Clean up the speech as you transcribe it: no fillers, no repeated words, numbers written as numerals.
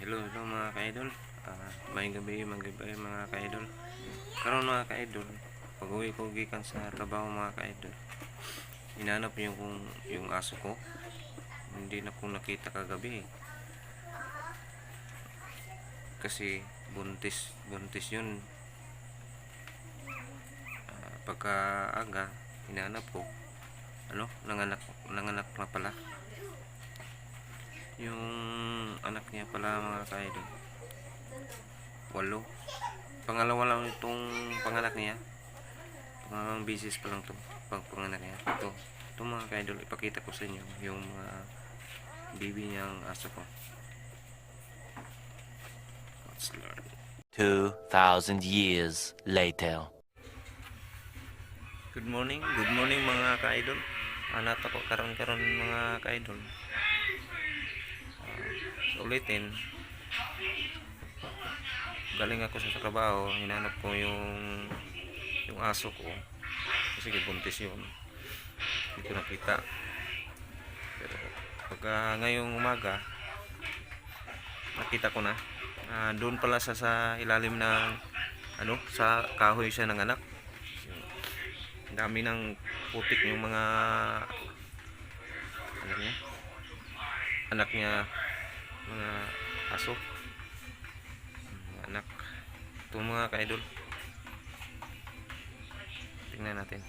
Hello, hello mga ka-idol. May gabi mga ka-idol. Karon mga ka-idol, pag-uwi ko gikan sa trabaho mga ka-idol, hinanap yung aso ko. Hindi na ko nakita kagabi. Kasi buntis yun. Pagka-aga, hinanap ko. Nanganak na pala. Yung anak niya pala mga ka-idol, 8. Pangalawa lang itong panganak niya. Pangalawang bisis pa lang to panganak niya. Ito mga ka-idol, ipakita ko sa inyo yung mga baby niyang aso ko. Let's learn. 2,000 years later. Good morning mga ka-idol. Anak ako karon mga ka-idol. Ulitin, galing ako sa trabaho, hinanap ko yung aso ko kasi buntis yun, hindi ko nakita. Pero pagka ngayong umaga nakita ko na, doon pala sa ilalim ng sa kahoy siya ng anak. Dami ng putik yung mga anak niya, mga aso, mga anak. Ito mga ka-idol, tingnan natin.